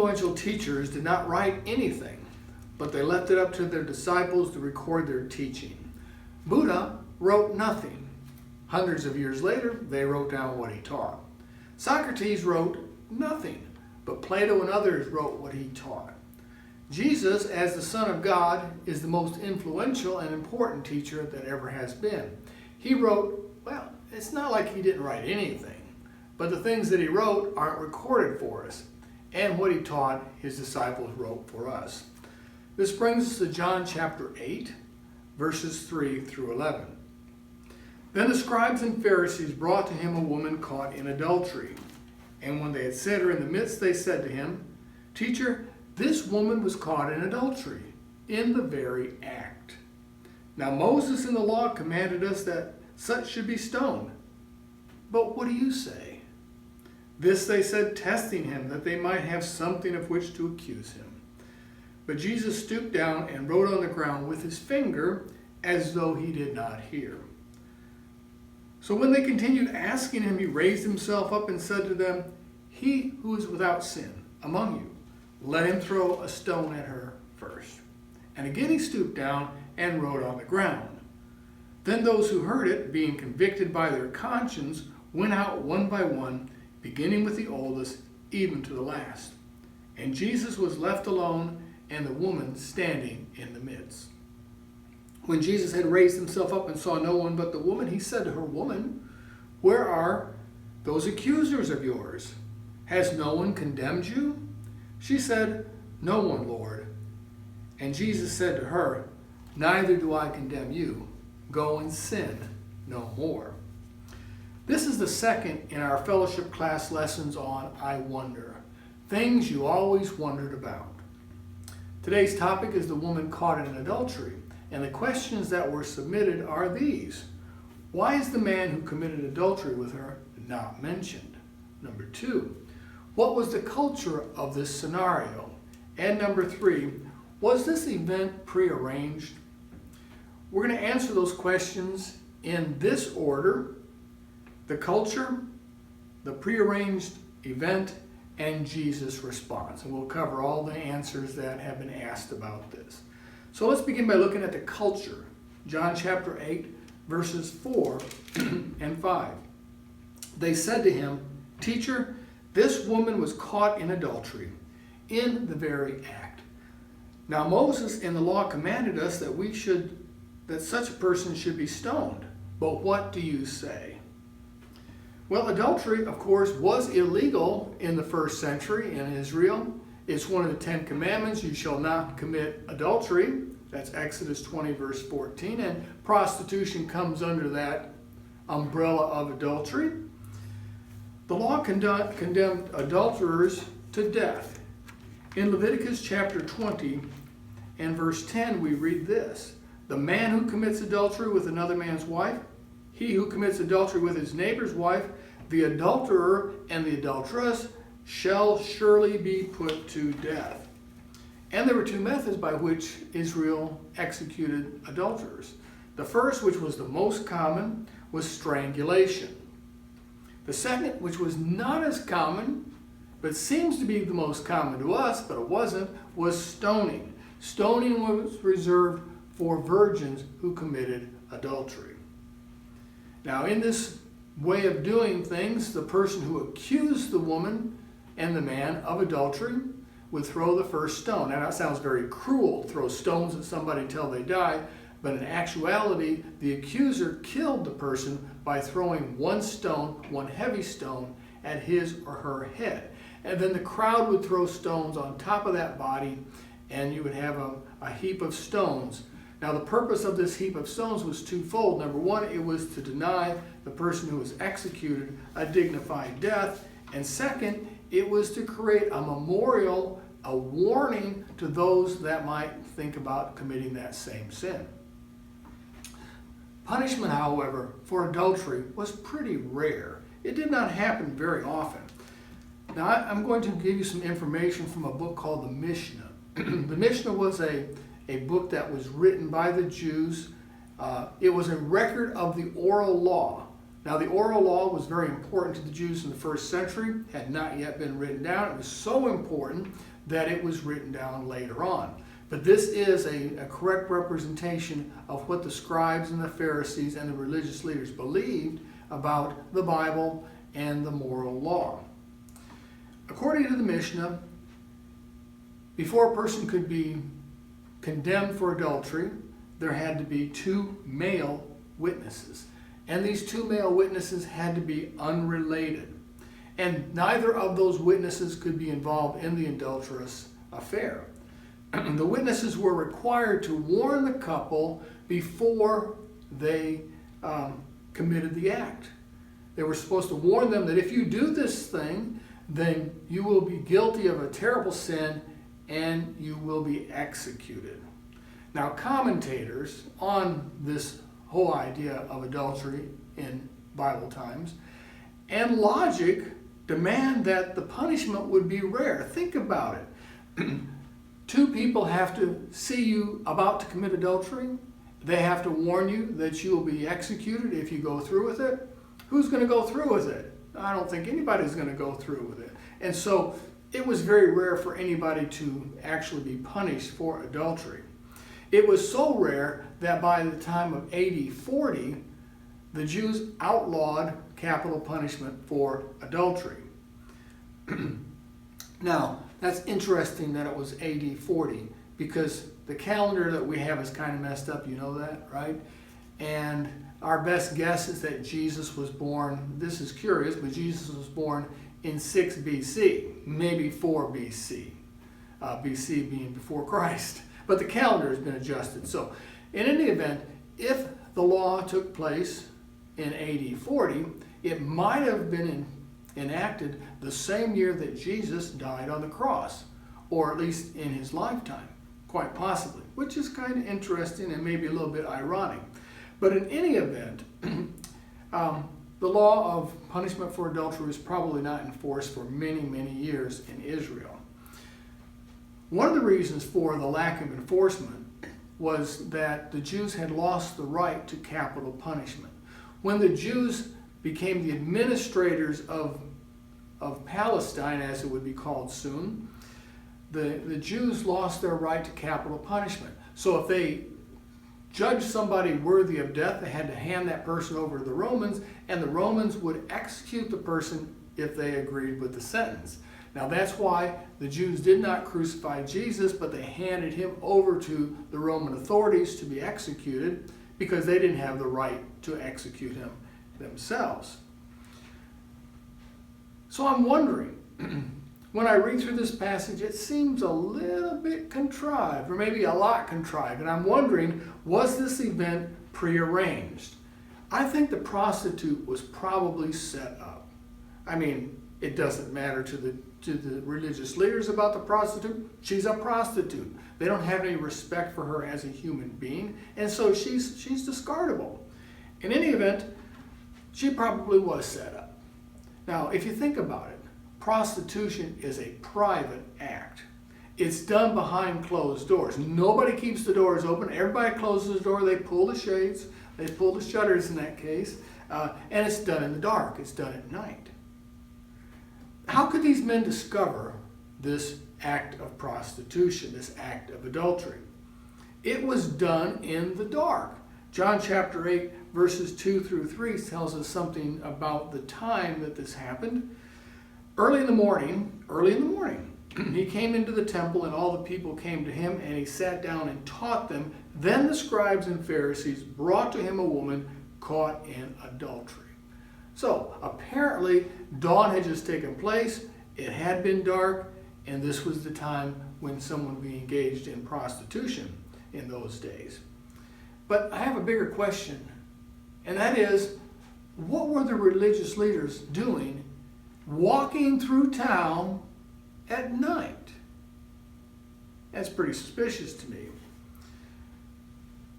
influential teachers did not write anything, but they left it up to their disciples to record their teaching. Buddha wrote nothing. Hundreds of years later, they wrote down what he taught. Socrates wrote nothing, but Plato and others wrote what he taught. Jesus, as the Son of God, is the most influential and important teacher that ever has been. He wrote, well, it's not like he didn't write anything, but the things that he wrote aren't recorded for us. And what he taught, his disciples wrote for us. This brings us to John chapter 8, verses 3 through 11. Then the scribes and Pharisees brought to him a woman caught in adultery. And when they had set her in the midst, they said to him, Teacher, this woman was caught in adultery, in the very act. Now Moses in the law commanded us that such should be stoned. But what do you say? This they said, testing him, that they might have something of which to accuse him. But Jesus stooped down and wrote on the ground with his finger, as though he did not hear. So when they continued asking him, he raised himself up and said to them, He who is without sin among you, let him throw a stone at her first. And again he stooped down and wrote on the ground. Then those who heard it, being convicted by their conscience, went out one by one, beginning with the oldest, even to the last. And Jesus was left alone, and the woman standing in the midst. When Jesus had raised himself up and saw no one but the woman, he said to her, Woman, where are those accusers of yours? Has no one condemned you? She said, No one, Lord. And Jesus said to her, Neither do I condemn you. Go and sin no more. This is the second in our fellowship class lessons on I Wonder, things you always wondered about. Today's topic is the woman caught in adultery, and the questions that were submitted are these. Why is the man who committed adultery with her not mentioned? Number 2, what was the culture of this scenario? And number 3, was this event prearranged? We're going to answer those questions in this order: the culture, the prearranged event, and Jesus' response. And we'll cover all the answers that have been asked about this. So let's begin by looking at the culture. John chapter 8, verses 4 and 5. They said to him, Teacher, this woman was caught in adultery, in the very act. Now Moses in the law commanded us that such a person should be stoned. But what do you say? Well, adultery, of course, was illegal in the first century in Israel. It's one of the 10 commandments. You shall not commit adultery. That's Exodus 20, verse 14. And prostitution comes under that umbrella of adultery. The law condemned adulterers to death. In Leviticus chapter 20 and verse 10, we read this: The man who commits adultery with another man's wife, he who commits adultery with his neighbor's wife, the adulterer and the adulteress shall surely be put to death. And there were 2 methods by which Israel executed adulterers. The first, which was the most common, was strangulation. The second, which was not as common, but seems to be the most common to us, but it wasn't, was stoning. Stoning was reserved for virgins who committed adultery. Now, in this way of doing things, the person who accused the woman and the man of adultery would throw the first stone. Now, that sounds very cruel, throw stones at somebody until they die, but in actuality, the accuser killed the person by throwing one stone, one heavy stone, at his or her head. And then the crowd would throw stones on top of that body, and you would have a heap of stones. Now, the purpose of this heap of stones was twofold. Number 1, it was to deny the person who was executed a dignified death. And second, it was to create a memorial, a warning to those that might think about committing that same sin. Punishment, however, for adultery was pretty rare. It did not happen very often. Now, I'm going to give you some information from a book called the Mishnah. The Mishnah was a book that was written by the Jews. It was a record of the oral law. Now, the oral law was very important to the Jews in the first century, had not yet been written down. It was so important that it was written down later on. But this is a correct representation of what the scribes and the Pharisees and the religious leaders believed about the Bible and the moral law. According to the Mishnah, before a person could be condemned for adultery, there had to be 2 male witnesses. And these 2 male witnesses had to be unrelated. And neither of those witnesses could be involved in the adulterous affair. The witnesses were required to warn the couple before they committed the act. They were supposed to warn them that if you do this thing, then you will be guilty of a terrible sin and you will be executed. Now, commentators on this whole idea of adultery in Bible times and logic demand that the punishment would be rare. Think about it. 2 people have to see you about to commit adultery. They have to warn you that you will be executed if you go through with it. Who's going to go through with it? I don't think anybody's going to go through with it. And so it was very rare for anybody to actually be punished for adultery. It was so rare that by the time of AD 40, the Jews outlawed capital punishment for adultery. Now, that's interesting that it was AD 40 because the calendar that we have is kind of messed up, you know that, right? And our best guess is that Jesus was born, this is curious, but Jesus was born in 6 BC, maybe 4 BC, BC being before Christ. But the calendar has been adjusted. So in any event, if the law took place in AD 40, it might have been enacted the same year that Jesus died on the cross, or at least in his lifetime, quite possibly, which is kind of interesting and maybe a little bit ironic. But in any event, the law of punishment for adultery was probably not enforced for many, many years in Israel. One of the reasons for the lack of enforcement was that the Jews had lost the right to capital punishment. When the Jews became the administrators of Palestine, as it would be called soon, the Jews lost their right to capital punishment. So if they judged somebody worthy of death, they had to hand that person over to the Romans, and the Romans would execute the person if they agreed with the sentence. Now that's why the Jews did not crucify Jesus, but they handed him over to the Roman authorities to be executed because they didn't have the right to execute him themselves. So I'm wondering, when I read through this passage, it seems a little bit contrived, or maybe a lot contrived, and I'm wondering, was this event prearranged? I think the prostitute was probably set up. I mean, it doesn't matter to the religious leaders about the prostitute. She's a prostitute. They don't have any respect for her as a human being, and so she's discardable. In any event, she probably was set up. Now, if you think about it, prostitution is a private act. It's done behind closed doors. Nobody keeps the doors open. Everybody closes the door. They pull the shades. They pull the shutters in that case. And it's done in the dark. It's done at night. How could these men discover this act of prostitution, this act of adultery? It was done in the dark. John chapter 8, verses 2 through 3 tells us something about the time that this happened. Early in the morning, he came into the temple, and all the people came to him, and he sat down and taught them. Then the scribes and Pharisees brought to him a woman caught in adultery. So apparently dawn had just taken place, it had been dark, and this was the time when someone would be engaged in prostitution in those days. But I have a bigger question, and that is, what were the religious leaders doing walking through town at night? That's pretty suspicious to me.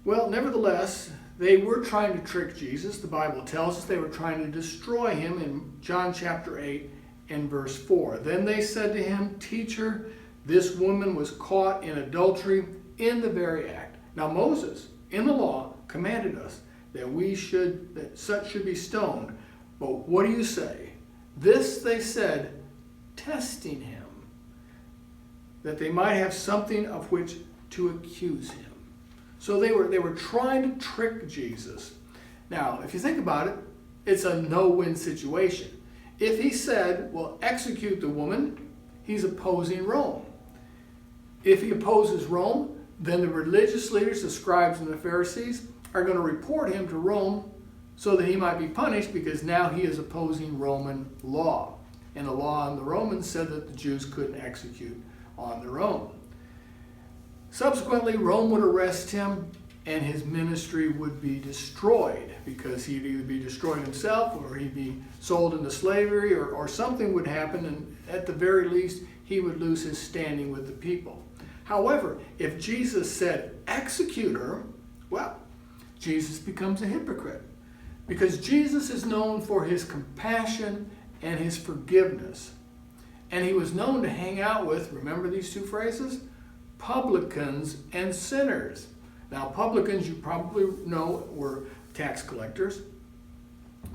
Well, nevertheless, they were trying to trick Jesus. The Bible tells us they were trying to destroy him in John chapter 8 and verse 4. Then they said to him, "Teacher, this woman was caught in adultery in the very act." Now Moses, in the law, commanded us that such should be stoned. But what do you say? This they said, testing him. that they might have something of which to accuse him. So they were trying to trick Jesus. Now, if you think about it, it's a no-win situation. If he said, well, execute the woman, he's opposing Rome. If he opposes Rome, then the religious leaders, the scribes and the Pharisees, are going to report him to Rome so that he might be punished, because now he is opposing Roman law. And the law on the Romans said that the Jews couldn't execute on their own. Subsequently, Rome would arrest him and his ministry would be destroyed, because he'd either be destroyed himself or he'd be sold into slavery, or something would happen, and at the very least he would lose his standing with the people. However, if Jesus said, execute her, well, Jesus becomes a hypocrite, because Jesus is known for his compassion and his forgiveness. And he was known to hang out with, remember these two phrases? Publicans and sinners. Now, publicans, you probably know, were tax collectors.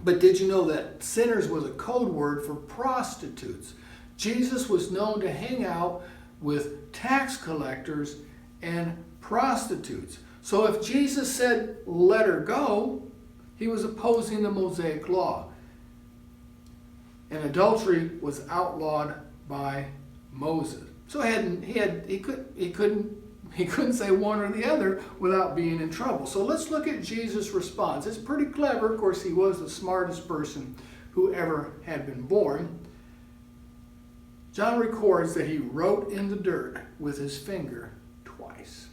But did you know that sinners was a code word for prostitutes? Jesus was known to hang out with tax collectors and prostitutes. So if Jesus said, let her go, he was opposing the Mosaic law. And adultery was outlawed by Moses. So he couldn't say one or the other without being in trouble. So let's look at Jesus' response. It's pretty clever. Of course, he was the smartest person who ever had been born. John records that he wrote in the dirt with his finger twice.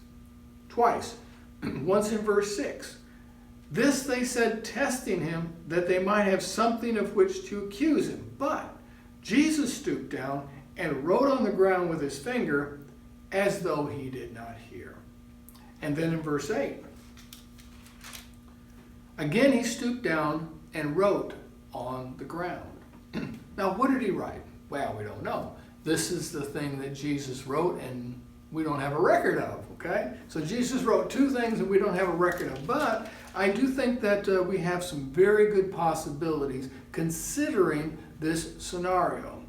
Twice. Once in verse 6. This they said, testing him, that they might have something of which to accuse him. But Jesus stooped down and wrote on the ground with his finger, as though he did not hear. And then in verse 8, again he stooped down and wrote on the ground. Now, what did he write? Well, we don't know. This is the thing that Jesus wrote, and we don't have a record of, okay? So Jesus wrote two things that we don't have a record of, but I do think that we have some very good possibilities considering this scenario.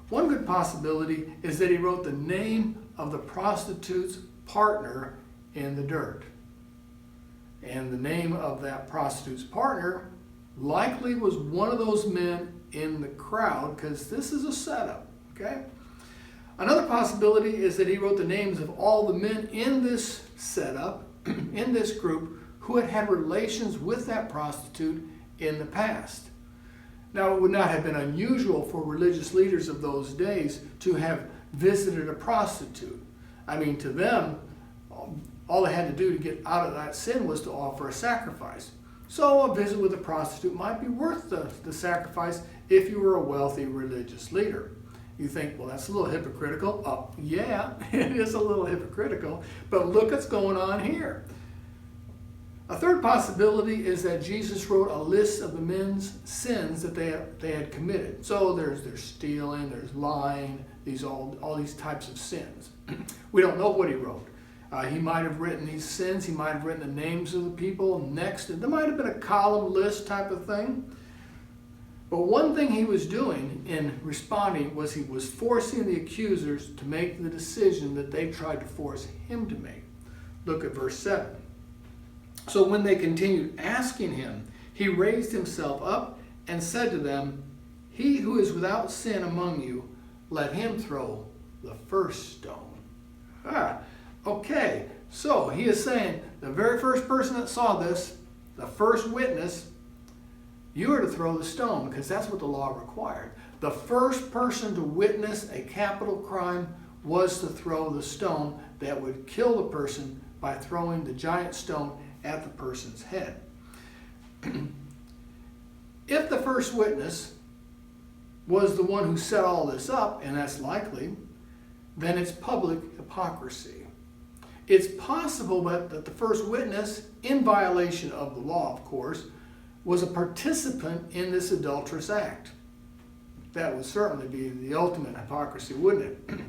One good possibility is that he wrote the name of the prostitute's partner in the dirt. And the name of that prostitute's partner likely was one of those men in the crowd, because this is a setup, okay? Another possibility is that he wrote the names of all the men in this setup, in this group, who had had relations with that prostitute in the past. Now, it would not have been unusual for religious leaders of those days to have visited a prostitute. I mean, to them, all they had to do to get out of that sin was to offer a sacrifice. So a visit with a prostitute might be worth the sacrifice if you were a wealthy religious leader. You think, well, that's a little hypocritical. Yeah, it is a little hypocritical, but look what's going on here. A third possibility is that Jesus wrote a list of the men's sins that they had committed. So there's stealing, there's lying, all these types of sins. We don't know what he wrote. He might have written these sins. He might have written the names of the people next. There might have been a column list type of thing. But one thing he was doing in responding was he was forcing the accusers to make the decision that they tried to force him to make. Look at verse 7. So when they continued asking him, he raised himself up and said to them, he who is without sin among you, let him throw the first stone. Okay, so he is saying the very first person that saw this, the first witness, you are to throw the stone, because that's what the law required. The first person to witness a capital crime was to throw the stone that would kill the person by throwing the giant stone at the person's head. If the first witness was the one who set all this up, and that's likely, then it's public hypocrisy. It's possible that the first witness, in violation of the law, of course, was a participant in this adulterous act. That would certainly be the ultimate hypocrisy, wouldn't it?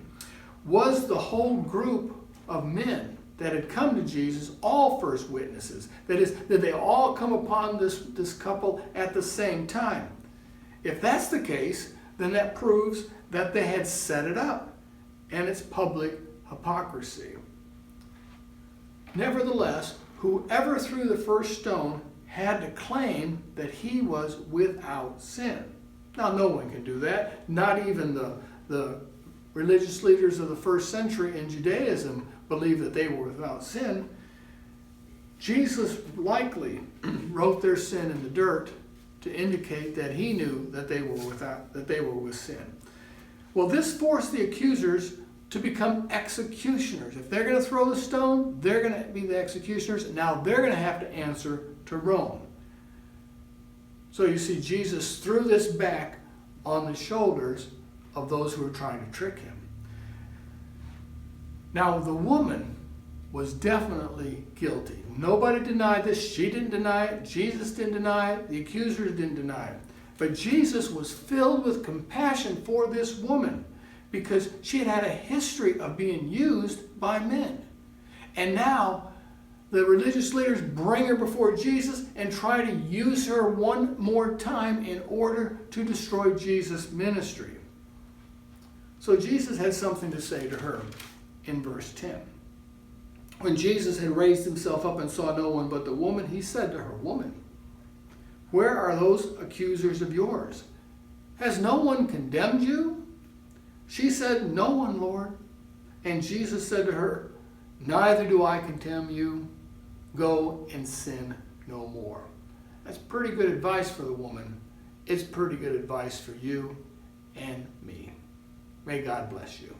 Was the whole group of men that had come to Jesus all first witnesses? That is, did they all come upon this couple at the same time? If that's the case, then that proves that they had set it up. and its public hypocrisy. Nevertheless, whoever threw the first stone had to claim that he was without sin. Now, no one can do that. Not even the religious leaders of the first century in Judaism believed that they were without sin. Jesus likely wrote their sin in the dirt to indicate that he knew that they were with sin. Well, this forced the accusers to become executioners. If they're going to throw the stone, they're going to be the executioners. Now they're going to have to answer to Rome. So you see, Jesus threw this back on the shoulders of those who were trying to trick him. Now the woman was definitely guilty. Nobody denied this. She didn't deny it. Jesus didn't deny it. The accusers didn't deny it. But Jesus was filled with compassion for this woman because she had had a history of being used by men. And now the religious leaders bring her before Jesus and try to use her one more time in order to destroy Jesus' ministry. So Jesus had something to say to her in verse 10. When Jesus had raised himself up and saw no one but the woman, he said to her, "Woman, where are those accusers of yours? Has no one condemned you?" She said, "No one, Lord." And Jesus said to her, "Neither do I condemn you. Go and sin no more." That's pretty good advice for the woman. It's pretty good advice for you and me. May God bless you.